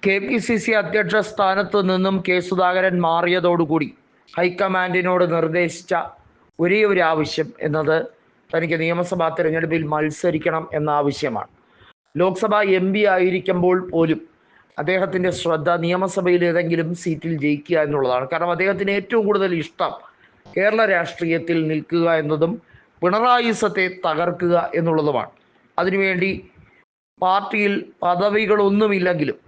KPCC അധ്യക്ഷ സ്ഥാനത്ത് നിന്നും കെ സുധാകരൻ മാറിയതോടുകൂടി ഹൈക്കമാൻഡിനോട് നിർദ്ദേശിച്ച ഒരേ ഒരു ആവശ്യം എന്നത് തനിക്ക് നിയമസഭാ തെരഞ്ഞെടുപ്പിൽ മത്സരിക്കണം എന്ന ആവശ്യമാണ്. ലോക്സഭ MP ആയിരിക്കുമ്പോൾ പോലും അദ്ദേഹത്തിൻ്റെ ശ്രദ്ധ നിയമസഭയിൽ ഏതെങ്കിലും സീറ്റിൽ ജയിക്കുക എന്നുള്ളതാണ്. കാരണം അദ്ദേഹത്തിന് ഏറ്റവും കൂടുതൽ ഇഷ്ടം കേരള രാഷ്ട്രീയത്തിൽ നിൽക്കുക എന്നതും പിണറായിസത്തെ തകർക്കുക എന്നുള്ളതുമാണ്. അതിനുവേണ്ടി പാർട്ടിയിൽ പദവികളൊന്നുമില്ലെങ്കിലും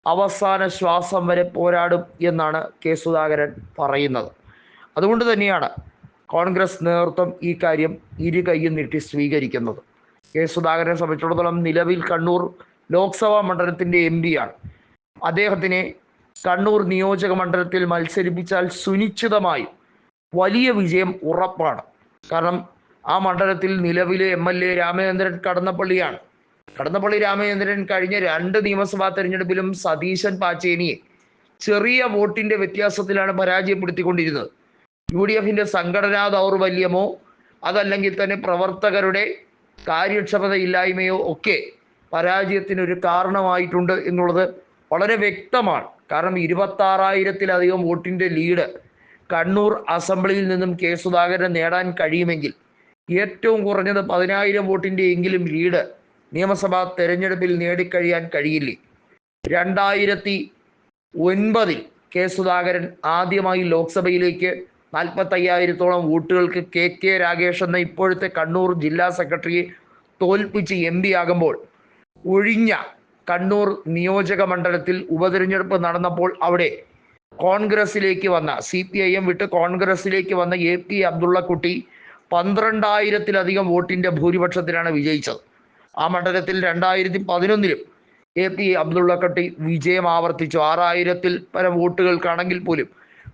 അവസാന ശ്വാസം വരെ പോരാടും എന്നാണ് കെ സുധാകരൻ പറയുന്നത്. അതുകൊണ്ട് തന്നെയാണ് കോൺഗ്രസ് നേതൃത്വം ഈ കാര്യം ഇരു കൈയും നീട്ടി സ്വീകരിക്കുന്നത്. കെ സുധാകരനെ സംബന്ധിച്ചിടത്തോളം നിലവിൽ കണ്ണൂർ ലോക്സഭാ മണ്ഡലത്തിൻ്റെ MP ആണ്. അദ്ദേഹത്തിനെ കണ്ണൂർ നിയോജക മണ്ഡലത്തിൽ മത്സരിപ്പിച്ചാൽ സുനിശ്ചിതമായും വലിയ വിജയം ഉറപ്പാണ്. കാരണം ആ മണ്ഡലത്തിൽ നിലവിലെ MLA രാമചന്ദ്രൻ കടന്നപ്പള്ളിയാണ്. കടന്നപ്പള്ളി രാമചന്ദ്രൻ കഴിഞ്ഞ 2 നിയമസഭാ തെരഞ്ഞെടുപ്പിലും സതീശൻ പാച്ചേനിയെ ചെറിയ വോട്ടിൻ്റെ വ്യത്യാസത്തിലാണ് പരാജയപ്പെടുത്തിക്കൊണ്ടിരുന്നത്. UDFിൻ്റെ സംഘടനാ ദൗർബല്യമോ അതല്ലെങ്കിൽ തന്നെ പ്രവർത്തകരുടെ കാര്യക്ഷമതയില്ലായ്മയോ ഒക്കെ പരാജയത്തിനൊരു കാരണമായിട്ടുണ്ട് എന്നുള്ളത് വളരെ വ്യക്തമാണ്. കാരണം 26,000-ലധികം വോട്ടിൻ്റെ ലീഡ് കണ്ണൂർ അസംബ്ലിയിൽ നിന്നും കെ സുധാകരൻ നേടാൻ കഴിയുമെങ്കിൽ ഏറ്റവും കുറഞ്ഞത് 10,000 വോട്ടിൻ്റെ എങ്കിലും ലീഡ് നിയമസഭാ തെരഞ്ഞെടുപ്പിൽ നേടിക്കഴിയാൻ കഴിയില്ലേ. 2009 കെ സുധാകരൻ ആദ്യമായി ലോക്സഭയിലേക്ക് 45,000-ഓളം വോട്ടുകൾക്ക് KK രാഗേഷ് എന്ന ഇപ്പോഴത്തെ കണ്ണൂർ ജില്ലാ സെക്രട്ടറിയെ തോൽപ്പിച്ച് MP ആകുമ്പോൾ ഒഴിഞ്ഞ കണ്ണൂർ നിയോജക മണ്ഡലത്തിൽ ഉപതെരഞ്ഞെടുപ്പ് നടന്നപ്പോൾ അവിടെ കോൺഗ്രസിലേക്ക് വന്ന CPIM വിട്ട് കോൺഗ്രസിലേക്ക് വന്ന AP അബ്ദുള്ളക്കുട്ടി 12,000-ലധികം വോട്ടിൻ്റെ ഭൂരിപക്ഷത്തിലാണ് വിജയിച്ചത്. ആ മണ്ഡലത്തിൽ 2011-ലും AP അബ്ദുള്ളക്കുട്ടി വിജയം ആവർത്തിച്ചു. 6,000-ൽ പരം വോട്ടുകൾക്കാണെങ്കിൽ പോലും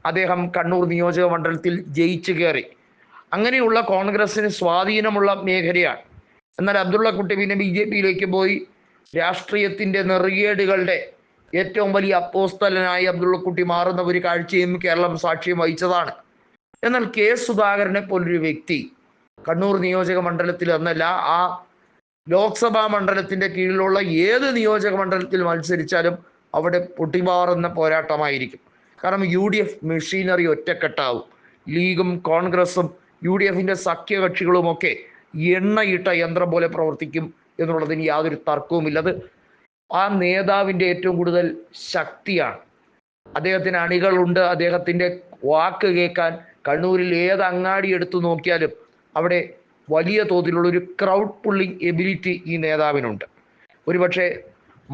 അദ്ദേഹം കണ്ണൂർ നിയോജക മണ്ഡലത്തിൽ ജയിച്ചു കയറി. അങ്ങനെയുള്ള കോൺഗ്രസിന് സ്വാധീനമുള്ള മേഖലയാണ്. എന്നാൽ അബ്ദുള്ളക്കുട്ടി പിന്നെ BJPയിലേക്ക് പോയി രാഷ്ട്രീയത്തിൻ്റെ നെറികേടുകളുടെ ഏറ്റവും വലിയ അപ്പോസ്തലനായി അബ്ദുള്ളക്കുട്ടി മാറുന്ന ഒരു കാഴ്ചയും കേരളം സാക്ഷ്യം വഹിച്ചതാണ്. എന്നാൽ കെ സുധാകരനെ പോലൊരു വ്യക്തി കണ്ണൂർ നിയോജക മണ്ഡലത്തിൽ എന്നല്ല ആ ലോക്സഭാ മണ്ഡലത്തിൻ്റെ കീഴിലുള്ള ഏത് നിയോജക മണ്ഡലത്തിൽ മത്സരിച്ചാലും അവിടെ പൊട്ടിമാറുന്ന പോരാട്ടമായിരിക്കും. കാരണം UDF മെഷീനറി ഒറ്റക്കെട്ടാവും. ലീഗും കോൺഗ്രസും UDFിൻ്റെ സഖ്യകക്ഷികളുമൊക്കെ എണ്ണയിട്ട യന്ത്രം പോലെ പ്രവർത്തിക്കും എന്നുള്ളതിന് യാതൊരു തർക്കവുമില്ല. അത് ആ നേതാവിൻ്റെ ഏറ്റവും കൂടുതൽ ശക്തിയാണ്. അദ്ദേഹത്തിന് അണികളുണ്ട്. അദ്ദേഹത്തിൻ്റെ വാക്ക് കേൾക്കാൻ കണ്ണൂരിൽ ഏത് അങ്ങാടി എടുത്തു നോക്കിയാലും അവിടെ വലിയ തോതിലുള്ള ഒരു ക്രൗഡ് പുള്ളിങ് എബിലിറ്റി ഈ നേതാവിനുണ്ട്. ഒരുപക്ഷെ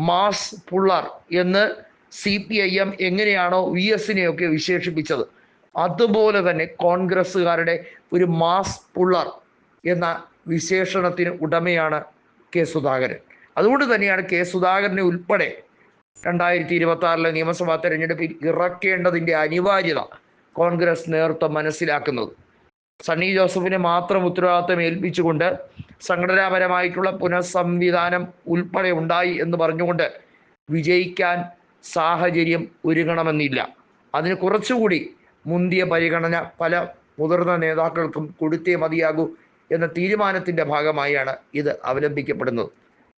മാസ് പുള്ളർ എന്ന് CPIM എങ്ങനെയാണോ VSനെയൊക്കെ വിശേഷിപ്പിച്ചത് അതുപോലെ തന്നെ കോൺഗ്രസ്സുകാരുടെ ഒരു മാസ് പുള്ളർ എന്ന വിശേഷണത്തിന് ഉടമയാണ് കെ സുധാകരൻ. അതുകൊണ്ട് തന്നെയാണ് കെ സുധാകരനെ ഉൾപ്പെടെ 2026-ലെ നിയമസഭാ തെരഞ്ഞെടുപ്പിൽ ഇറക്കേണ്ടതിൻ്റെ അനിവാര്യത കോൺഗ്രസ് നേതൃത്വം മനസ്സിലാക്കുന്നത്. സണ്ണി ജോസഫിനെ മാത്രം ഉത്തരവാദിത്തം ഏൽപ്പിച്ചുകൊണ്ട് സംഘടനാപരമായിട്ടുള്ള പുനഃസംവിധാനം ഉൾപ്പെടെ ഉണ്ടായി എന്ന് പറഞ്ഞുകൊണ്ട് വിജയിക്കാൻ സാഹചര്യം ഒരുങ്ങണമെന്നില്ല. അതിന് കുറച്ചുകൂടി മുന്തിയ പരിഗണന പല മുതിർന്ന നേതാക്കൾക്കും കൊടുത്തേ മതിയാകൂ എന്ന തീരുമാനത്തിൻ്റെ ഭാഗമായാണ് ഇത് അവലംബിക്കപ്പെടുന്നത്.